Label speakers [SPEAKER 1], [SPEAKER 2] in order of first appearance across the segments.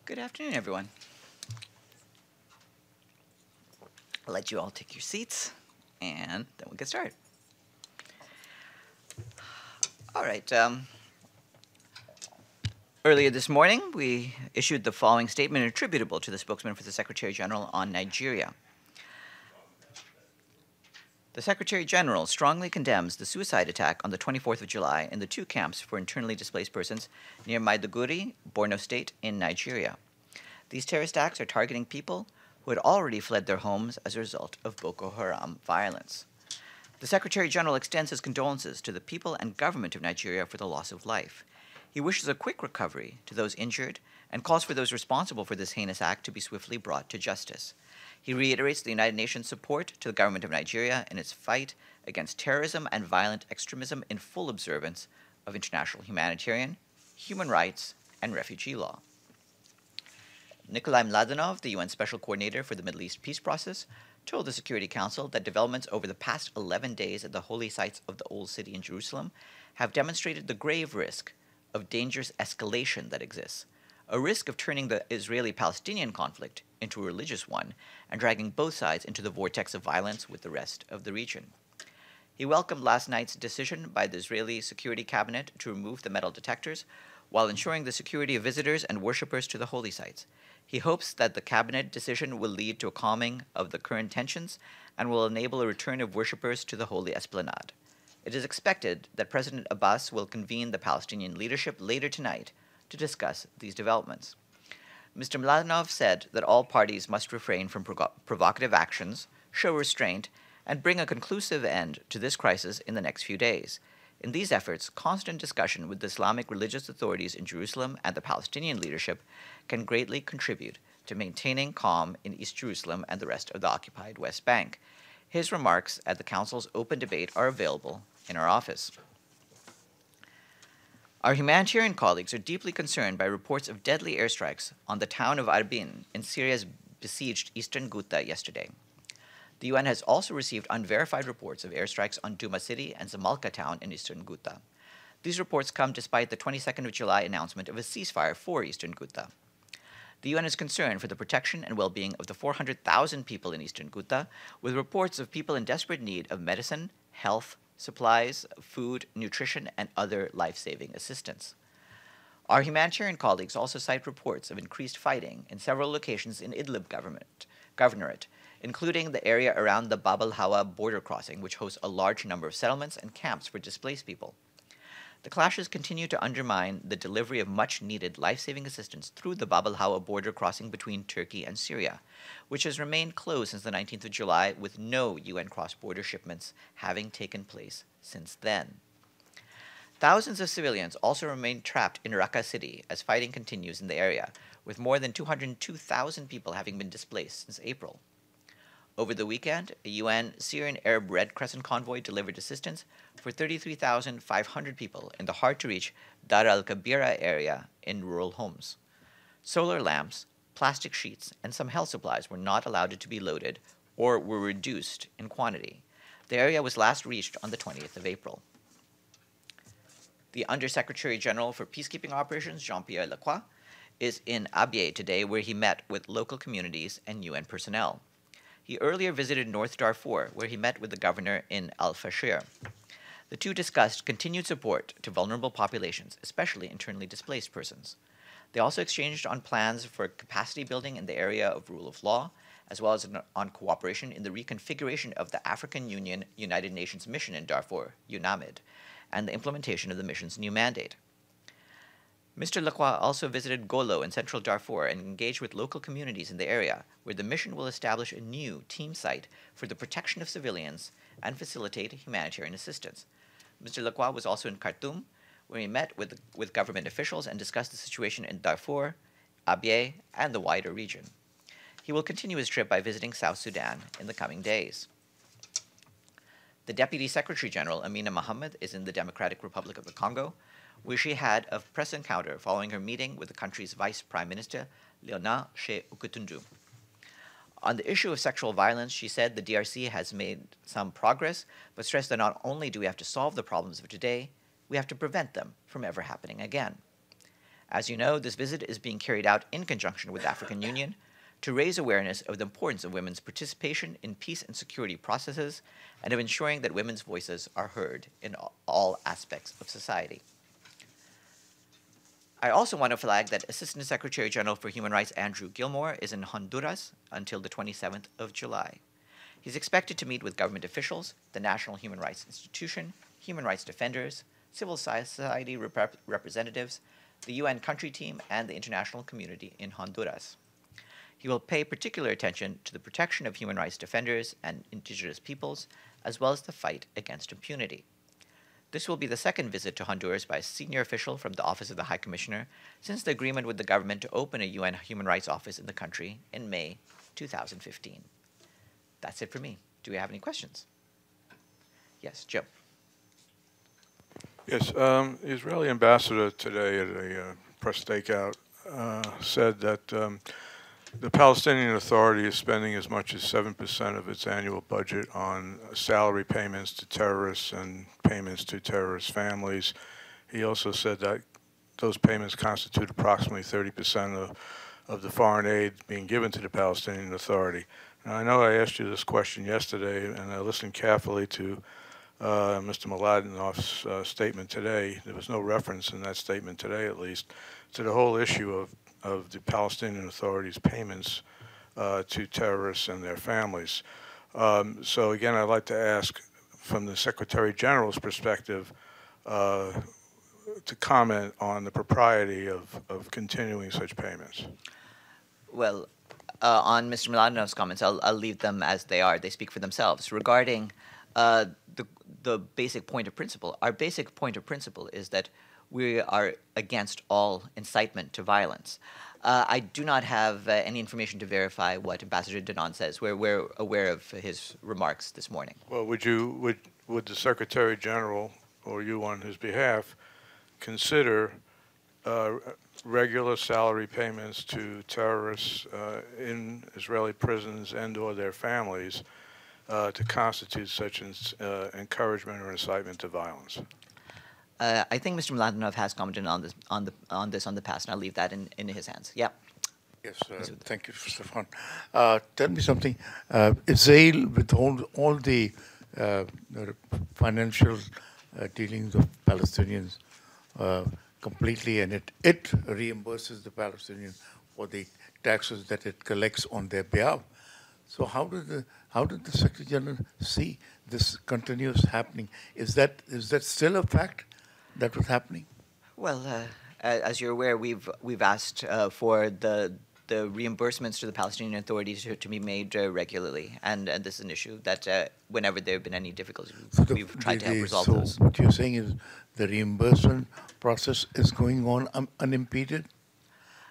[SPEAKER 1] Good afternoon, everyone. I'll let you all take your seats, and then we'll get started. All right. Earlier this morning, we issued the following statement attributable to the spokesman for the Secretary General on Nigeria. The Secretary General strongly condemns the suicide attack on the 24th of July in the two camps for internally displaced persons near Maiduguri, Borno State, in Nigeria. These terrorist acts are targeting people who had already fled their homes as a result of Boko Haram violence. The Secretary General extends his condolences to the people and government of Nigeria for the loss of life. He wishes a quick recovery to those injured and calls for those responsible for this heinous act to be swiftly brought to justice. He reiterates the United Nations' support to the government of Nigeria in its fight against terrorism and violent extremism in full observance of international humanitarian, human rights, and refugee law. Nikolai Mladenov, the UN Special Coordinator for the Middle East Peace Process, told the Security Council that developments over the past 11 days at the holy sites of the Old City in Jerusalem have demonstrated the grave risk of dangerous escalation that exists, a risk of turning the Israeli-Palestinian conflict into a religious one and dragging both sides into the vortex of violence with the rest of the region. He welcomed last night's decision by the Israeli Security Cabinet to remove the metal detectors while ensuring the security of visitors and worshippers to the holy sites. He hopes that the cabinet decision will lead to a calming of the current tensions and will enable a return of worshippers to the holy esplanade. It is expected that President Abbas will convene the Palestinian leadership later tonight to discuss these developments. Mr. Mladenov said that all parties must refrain from provocative actions, show restraint, and bring a conclusive end to this crisis in the next few days. In these efforts, constant discussion with the Islamic religious authorities in Jerusalem and the Palestinian leadership can greatly contribute to maintaining calm in East Jerusalem and the rest of the occupied West Bank. His remarks at the Council's open debate are available in our office. Our humanitarian colleagues are deeply concerned by reports of deadly airstrikes on the town of Arbin in Syria's besieged eastern Ghouta yesterday. The UN has also received unverified reports of airstrikes on Duma City and Zamalka town in eastern Ghouta. These reports come despite the 22nd of July announcement of a ceasefire for eastern Ghouta. The UN is concerned for the protection and well-being of the 400,000 people in eastern Ghouta, with reports of people in desperate need of medicine, health, supplies, food, nutrition, and other life-saving assistance. Our humanitarian colleagues also cite reports of increased fighting in several locations in Idlib governorate, including the area around the Bab al-Hawa border crossing, which hosts a large number of settlements and camps for displaced people. The clashes continue to undermine the delivery of much-needed life-saving assistance through the Bab al-Hawa border crossing between Turkey and Syria, which has remained closed since the 19th of July, with no UN cross-border shipments having taken place since then. Thousands of civilians also remain trapped in Raqqa City as fighting continues in the area, with more than 202,000 people having been displaced since April. Over the weekend, a UN Syrian Arab Red Crescent convoy delivered assistance for 33,500 people in the hard-to-reach Dar al-Kabira area in rural homes. Solar lamps, plastic sheets, and some health supplies were not allowed to be loaded or were reduced in quantity. The area was last reached on the 20th of April. The Undersecretary General for Peacekeeping Operations, Jean-Pierre Lacroix, is in ABYEI today, where he met with local communities and UN personnel. He earlier visited North Darfur, where he met with the governor in Al-Fashir. The two discussed continued support to vulnerable populations, especially internally displaced persons. They also exchanged on plans for capacity building in the area of rule of law, as well as on cooperation in the reconfiguration of the African Union United Nations mission in Darfur, UNAMID, and the implementation of the mission's new mandate. Mr. Lacroix also visited Golo in central Darfur and engaged with local communities in the area, where the mission will establish a new team site for the protection of civilians and facilitate humanitarian assistance. Mr. Lacroix was also in Khartoum, where he met with government officials and discussed the situation in Darfur, ABYEI, and the wider region. He will continue his trip by visiting South Sudan in the coming days. The Deputy Secretary General, Amina Mohammed, is in the Democratic Republic of the Congo, where she had a press encounter following her meeting with the country's Vice Prime Minister, Léonard Okutundu. On the issue of sexual violence, she said the DRC has made some progress, but stressed that not only do we have to solve the problems of today, we have to prevent them from ever happening again. As you know, this visit is being carried out in conjunction with the African Union to raise awareness of the importance of women's participation in peace and security processes and of ensuring that women's voices are heard in all aspects of society. I also want to flag that Assistant Secretary General for Human Rights Andrew Gilmore is in Honduras until the 27th of July. He's expected to meet with government officials, the National Human Rights Institution, human rights defenders, civil society representatives, the UN country team, and the international community in Honduras. He will pay particular attention to the protection of human rights defenders and indigenous peoples, as well as the fight against impunity. This will be the second visit to Honduras by a senior official from the Office of the High Commissioner since the agreement with the government to open a UN human rights office in the country in May 2015. That's it for me. Do we have any questions? Yes, Joe.
[SPEAKER 2] Yes, the Israeli ambassador today at a press stakeout said that the Palestinian Authority is spending as much as 7% of its annual budget on salary payments to terrorists and payments to terrorist families. He also said that those payments constitute approximately 30% of the foreign aid being given to the Palestinian Authority. Now, I know I asked you this question yesterday, and I listened carefully to Mr. Mladenov's statement today. There was no reference in that statement today, at least, to the whole issue of the Palestinian Authority's payments to terrorists and their families. So again, I'd like to ask, from the Secretary General's perspective, to comment on the propriety of continuing such payments.
[SPEAKER 1] Well, on Mr. Mladenov's comments, I'll leave them as they are. They speak for themselves. Regarding the basic point of principle, our basic point of principle is that we are against all incitement to violence. I do not have any information to verify what Ambassador Danon says. We're aware of his remarks this morning.
[SPEAKER 2] Well, would the Secretary General, or you on his behalf, consider regular salary payments to terrorists in Israeli prisons and/or their families to constitute such encouragement or incitement to violence?
[SPEAKER 1] I think Mr. Mladenov has commented on this in the past, and I'll leave that in his hands. Yeah.
[SPEAKER 3] Yes, thank you, Farhan. Tell me something. Israel withhold all the financial dealings of Palestinians completely, and it reimburses the Palestinians for the taxes that it collects on their behalf. So how did the Secretary General see this continuous happening? Is that still a fact that was happening?
[SPEAKER 1] Well, as you're aware, we've asked for the reimbursements to the Palestinian authorities to be made regularly, and this is an issue that whenever there have been any difficulties, we've tried to help resolve those.
[SPEAKER 3] So what you're saying is the reimbursement process is going on unimpeded?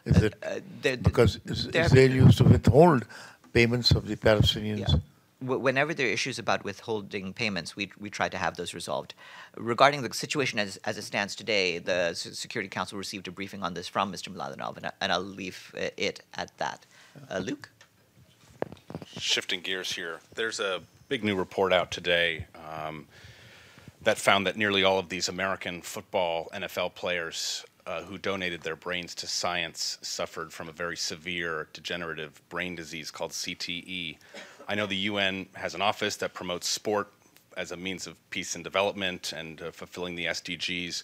[SPEAKER 3] Is it because Israel used to withhold payments of the Palestinians?
[SPEAKER 1] Yeah. Whenever there are issues about withholding payments, we try to have those resolved. Regarding the situation as it stands today, the Security Council received a briefing on this from Mr. Mladenov, and I'll leave it at that. Luke?
[SPEAKER 4] Shifting gears here, there's a big new report out today that found that nearly all of these American football NFL players who donated their brains to science suffered from a very severe degenerative brain disease called CTE. I know the UN has an office that promotes sport as a means of peace and development and fulfilling the SDGs.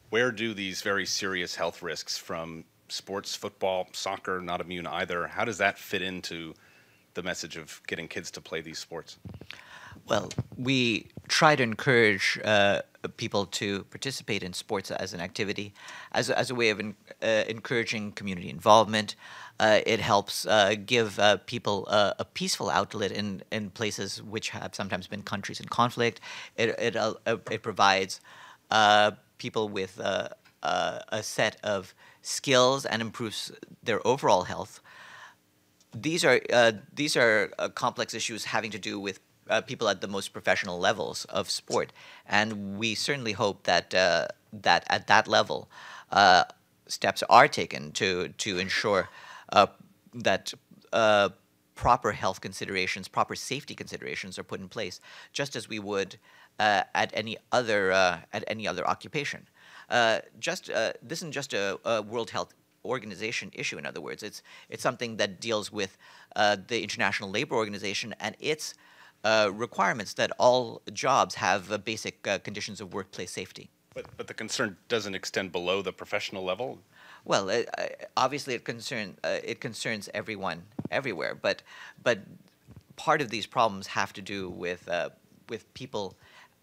[SPEAKER 4] Where do these very serious health risks from sports, football, soccer, not immune either, how does that fit into the message of getting kids to play these sports?
[SPEAKER 1] Well, we try to encourage people to participate in sports as an activity, as a way of encouraging community involvement. It helps give people a peaceful outlet in places which have sometimes been countries in conflict. It provides people with a set of skills and improves their overall health. These are complex issues having to do with people at the most professional levels of sport, and we certainly hope that that at that level, steps are taken to ensure that proper health considerations, proper safety considerations are put in place, just as we would at any other occupation. This isn't just a World Health Organization issue. In other words, it's something that deals with the International Labor Organization and its requirements that all jobs have basic conditions of workplace safety.
[SPEAKER 4] But the concern doesn't extend below the professional level?
[SPEAKER 1] Well, obviously it concerns everyone everywhere, but part of these problems have to do with people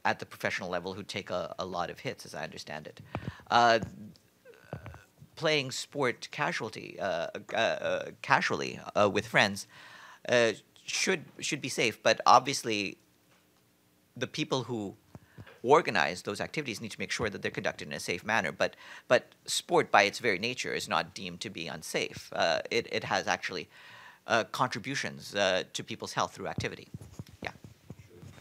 [SPEAKER 1] at the professional level who take a lot of hits, as I understand it. Playing sport casually with friends should be safe, but obviously the people who organize those activities need to make sure that they're conducted in a safe manner. But sport, by its very nature, is not deemed to be unsafe. It has actually contributions to people's health through activity. Yeah.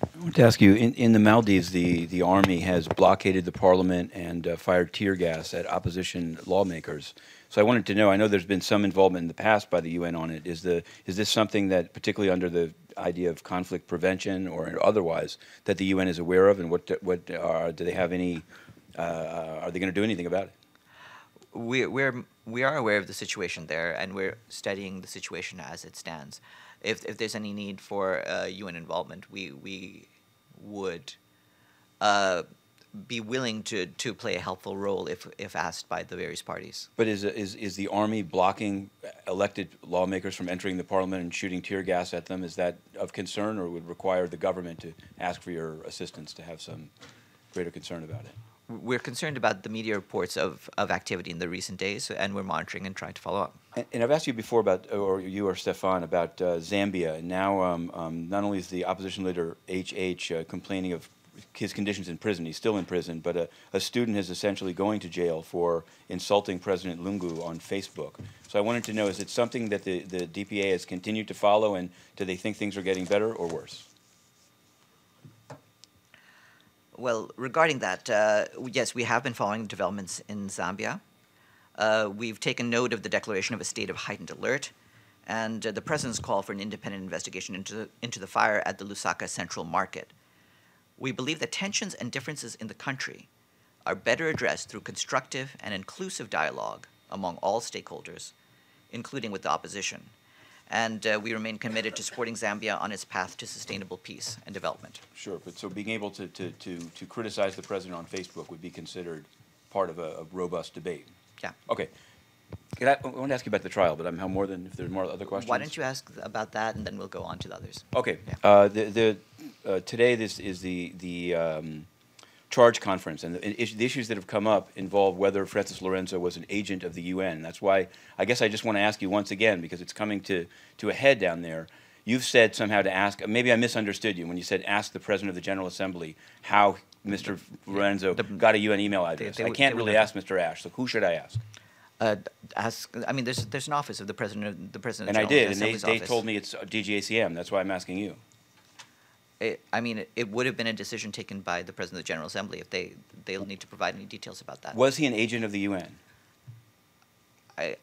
[SPEAKER 5] I want to ask you, in the Maldives, the army has blockaded the parliament and fired tear gas at opposition lawmakers. So I wanted to know, I know there's been some involvement in the past by the UN on it. Is this something that, particularly under the idea of conflict prevention or otherwise, that the UN is aware of, and do they have any, are they going to do anything about it?
[SPEAKER 1] We are aware of the situation there, and we're studying the situation as it stands. If there's any need for UN involvement, we would be willing to play a helpful role if asked by the various parties.
[SPEAKER 5] But is the army blocking elected lawmakers from entering the parliament and shooting tear gas at them? Is that of concern, or would require the government to ask for your assistance to have some greater concern about it?
[SPEAKER 1] We're concerned about the media reports of activity in the recent days, and we're monitoring and trying to follow up.
[SPEAKER 5] And I've asked you before about, or you or Stefan, about Zambia. And now not only is the opposition leader HH complaining of his conditions in prison, he's still in prison, but a student is essentially going to jail for insulting President Lungu on Facebook. So I wanted to know, is it something that the DPA has continued to follow, and do they think things are getting better or worse?
[SPEAKER 1] Well, regarding that, yes, we have been following developments in Zambia. We've taken note of the declaration of a state of heightened alert, and the President's call for an independent investigation into the fire at the Lusaka Central Market. We believe that tensions and differences in the country are better addressed through constructive and inclusive dialogue among all stakeholders, including with the opposition. And we remain committed to supporting Zambia on its path to sustainable peace and development.
[SPEAKER 5] Sure, but so being able to criticize the president on Facebook would be considered part of a robust debate?
[SPEAKER 1] Yeah.
[SPEAKER 5] Okay. I want to ask you about the trial, but if there's more other questions.
[SPEAKER 1] Why don't you ask about that, and then we'll go on to the others.
[SPEAKER 5] Okay.
[SPEAKER 1] Yeah.
[SPEAKER 5] Today this is the charge conference, and the issues that have come up involve whether Francis Lorenzo was an agent of the UN. That's why I guess I just want to ask you once again, because it's coming to a head down there. You've said somehow to ask, maybe I misunderstood you when you said ask the President of the General Assembly how Mr. Lorenzo got a UN email address. I can't really ask Mr. Ash, so who should I ask?
[SPEAKER 1] I mean, there's an office of the President of the General
[SPEAKER 5] And I did, and
[SPEAKER 1] Assembly's
[SPEAKER 5] they
[SPEAKER 1] office.
[SPEAKER 5] told me it's DGACM. That's why I'm asking you.
[SPEAKER 1] I mean, it would have been a decision taken by the President of the General Assembly if they'll need to provide any details about that.
[SPEAKER 5] Was he an agent of the UN?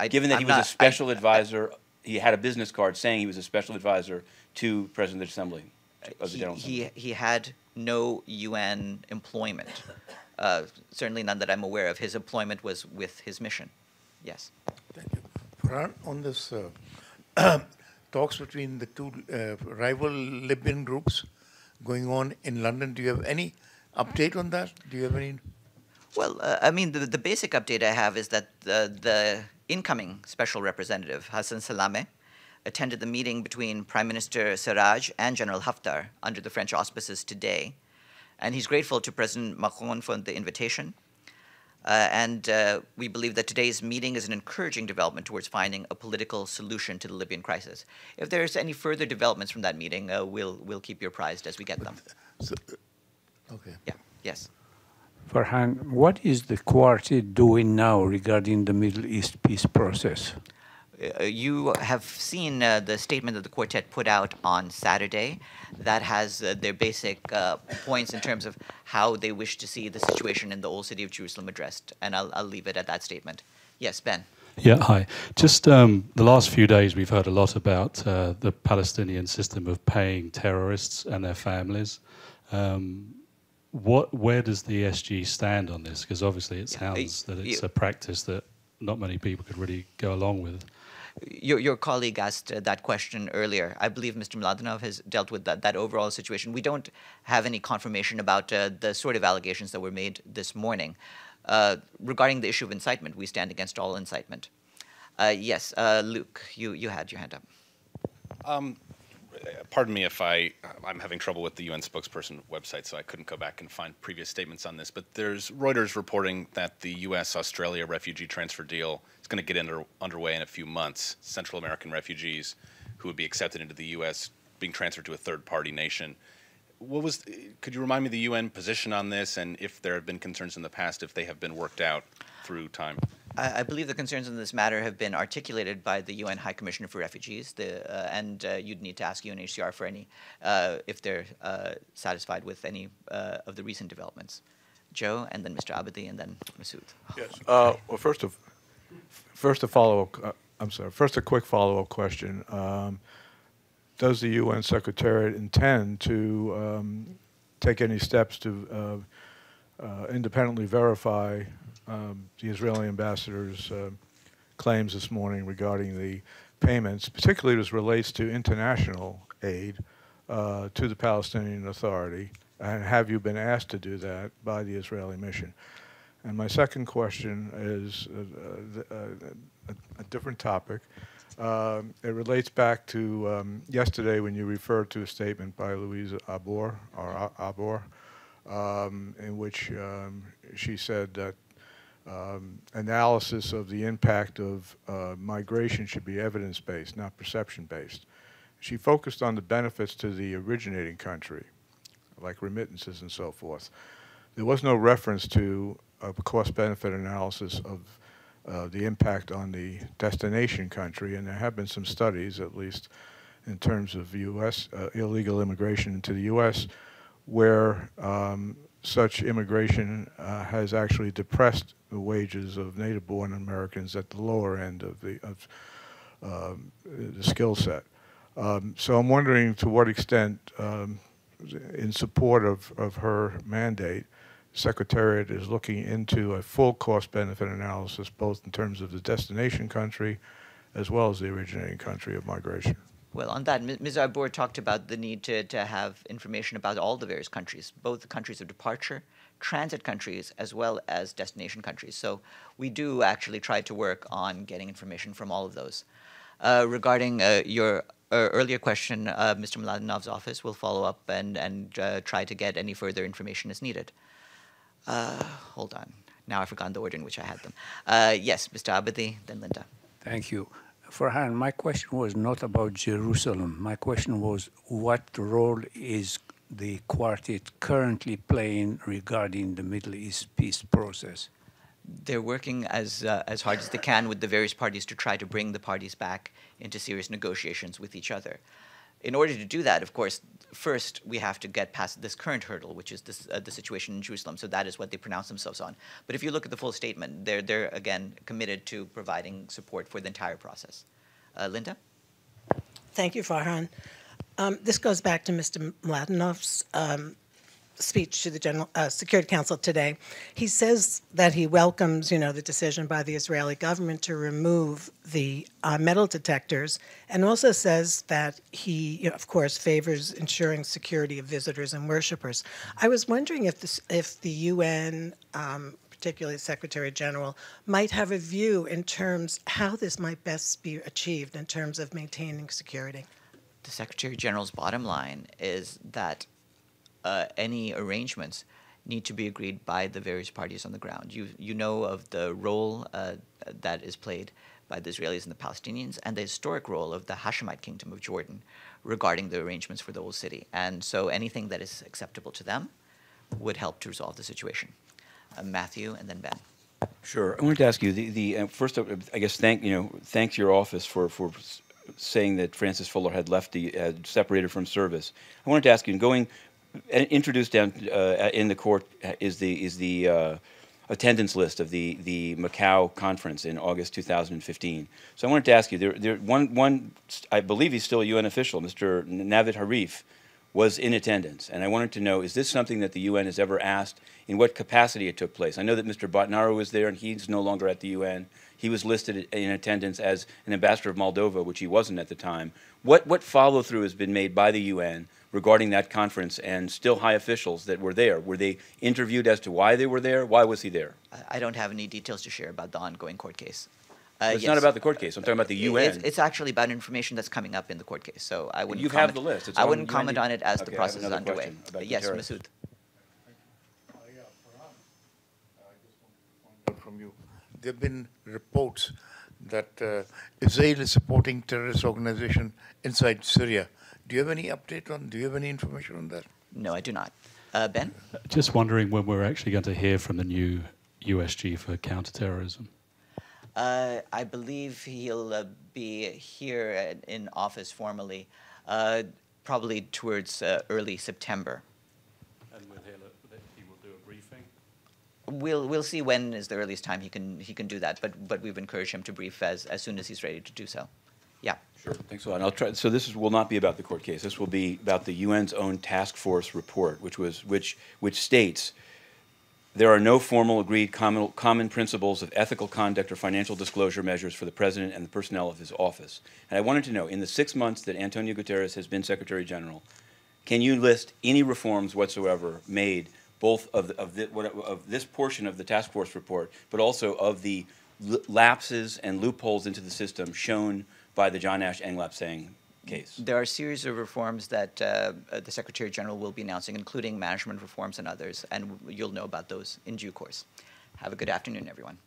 [SPEAKER 5] Given that he was a special advisor, he had a business card saying he was a special advisor to President of the Assembly, of the General Assembly.
[SPEAKER 1] He had no UN employment. Certainly none that I'm aware of. His employment was with his mission. Yes.
[SPEAKER 3] Thank you. Farhan, on this talks between the two rival Libyan groups going on in London, do you have any update on that? Do you have any?
[SPEAKER 1] Well, I mean, the basic update I have is that the incoming special representative, Hassan Salameh, attended the meeting between Prime Minister Sarraj and General Haftar under the French auspices today. And he's grateful to President Macron for the invitation. And we believe that today's meeting is an encouraging development towards finding a political solution to the Libyan crisis. If there's any further developments from that meeting, we'll keep you apprised as we get them.
[SPEAKER 3] So, okay.
[SPEAKER 1] Yeah. Yes.
[SPEAKER 6] Farhan, what is the Quartet doing now regarding the Middle East peace process?
[SPEAKER 1] You have seen the statement that the Quartet put out on Saturday that has their basic points in terms of how they wish to see the situation in the old city of Jerusalem addressed. And I'll leave it at that statement. Yes, Ben.
[SPEAKER 7] Yeah, hi. Just the last few days we've heard a lot about the Palestinian system of paying terrorists and their families. where does the SG stand on this? Because obviously it sounds that it's a practice that not many people could really go along with.
[SPEAKER 1] Your colleague asked that question earlier. I believe Mr. Mladenov has dealt with that overall situation. We don't have any confirmation about the sort of allegations that were made this morning. Regarding the issue of incitement, we stand against all incitement. Yes, Luke, you had your hand up.
[SPEAKER 4] Pardon me if I'm having trouble with the UN spokesperson website, so I couldn't go back and find previous statements on this. But there's Reuters reporting that the U.S.-Australia refugee transfer deal is going to get underway in a few months. Central American refugees who would be accepted into the U.S. being transferred to a third-party nation. Could you remind me the UN position on this, and if there have been concerns in the past, if they have been worked out through time?
[SPEAKER 1] I believe the concerns in this matter have been articulated by the UN High Commissioner for Refugees, and you'd need to ask UNHCR for any, if they're satisfied with any of the recent developments. Joe, and then Mr. ABYEI, and then Masood.
[SPEAKER 2] Yes. Well, first a quick follow-up question. Does the UN Secretariat intend to take any steps to independently verify the Israeli ambassador's claims this morning regarding the payments, particularly as relates to international aid to the Palestinian Authority? And have you been asked to do that by the Israeli mission? And my second question is a different topic. It relates back to yesterday when you referred to a statement by Louise Arbour, in which she said that analysis of the impact of migration should be evidence-based, not perception-based. She focused on the benefits to the originating country, like remittances and so forth. There was no reference to a cost-benefit analysis of the impact on the destination country, and there have been some studies, at least in terms of U.S. Illegal immigration into the U.S., where such immigration has actually depressed the wages of native-born Americans at the lower end of the skill set. So I'm wondering to what extent, in support of her mandate, Secretariat is looking into a full cost-benefit analysis, both in terms of the destination country as well as the originating country of migration.
[SPEAKER 1] Well, on that, Ms. Arbour talked about the need to have information about all the various countries, both the countries of departure, transit countries, as well as destination countries. So we do actually try to work on getting information from all of those. Regarding your earlier question, Mr. Mladenov's office will follow up and try to get any further information as needed. Hold on. Now I've forgotten the order in which I had them. Yes, Mr. ABYEI, then Linda.
[SPEAKER 6] Thank you. Farhan, my question was not about Jerusalem. My question was, what role is the quartet currently playing regarding the Middle East peace process?
[SPEAKER 1] They're working as hard as they can with the various parties to try to bring the parties back into serious negotiations with each other. In order to do that, of course, first we have to get past this current hurdle, which is this, the situation in Jerusalem. So that is what they pronounce themselves on. But if you look at the full statement, they're again committed to providing support for the entire process. Linda?
[SPEAKER 8] Thank you, Farhan. This goes back to Mr. Mladenov's speech to the General Security Council today. He says that he welcomes, the decision by the Israeli government to remove the metal detectors, and also says that he, of course, favors ensuring security of visitors and worshipers. I was wondering if the UN, particularly Secretary General, might have a view in terms how this might best be achieved in terms of maintaining security.
[SPEAKER 1] The Secretary General's bottom line is that any arrangements need to be agreed by the various parties on the ground. You know of the role that is played by the Israelis and the Palestinians, and the historic role of the Hashemite Kingdom of Jordan regarding the arrangements for the old city. And so anything that is acceptable to them would help to resolve the situation. Matthew, and then Ben.
[SPEAKER 5] Sure. I wanted to ask you, first, I guess, thanks your office for saying that Francis Fuller had left had separated from service. I wanted to ask you, introduced down in the court is the attendance list of the Macau conference in August 2015. So I wanted to ask you, one I believe he's still a UN official, Mr. Navid Harif, was in attendance. And I wanted to know, is this something that the UN has ever asked, in what capacity it took place? I know that Mr. Botnaro was there, and he's no longer at the UN. He was listed in attendance as an ambassador of Moldova, which he wasn't at the time. What follow-through has been made by the UN regarding that conference and still high officials that were there? Were they interviewed as to why they were there? Why was he there?
[SPEAKER 1] I don't have any details to share about the ongoing court case.
[SPEAKER 5] It's not about the court case. I'm talking about the UN.
[SPEAKER 1] It's actually about information that's coming up in the court case. So I wouldn't.
[SPEAKER 5] You have the list. It's
[SPEAKER 1] I
[SPEAKER 5] on
[SPEAKER 1] wouldn't
[SPEAKER 5] UN.
[SPEAKER 1] comment on it as the
[SPEAKER 5] Okay,
[SPEAKER 1] process
[SPEAKER 5] I
[SPEAKER 1] is
[SPEAKER 5] have another
[SPEAKER 1] underway.
[SPEAKER 5] question about
[SPEAKER 1] Yes,
[SPEAKER 5] the terrorists.
[SPEAKER 1] Masood.
[SPEAKER 3] From you. There have been reports that Israel is supporting terrorist organization inside Syria. Do you have any update on, do you have any information on that?
[SPEAKER 1] No, I do not. Ben?
[SPEAKER 7] Just wondering when we're actually going to hear from the new USG for counterterrorism.
[SPEAKER 1] I believe he'll be here in office formally, probably towards early September.
[SPEAKER 7] And we'll hear that he will do a briefing?
[SPEAKER 1] We'll see when is the earliest time he can do that, but we've encouraged him to brief as soon as he's ready to do so. Yeah.
[SPEAKER 5] Sure. Thanks a lot. And I'll try. So this will not be about the court case. This will be about the UN's own task force report, which states there are no formal agreed common principles of ethical conduct or financial disclosure measures for the president and the personnel of his office. And I wanted to know, in the 6 months that Antonio Guterres has been Secretary General, can you list any reforms whatsoever made, both of this portion of the task force report, but also of the lapses and loopholes into the system shown by the John Ash Englapsang case?
[SPEAKER 1] There are a series of reforms that the Secretary General will be announcing, including management reforms and others, and you'll know about those in due course. Have a good afternoon, everyone.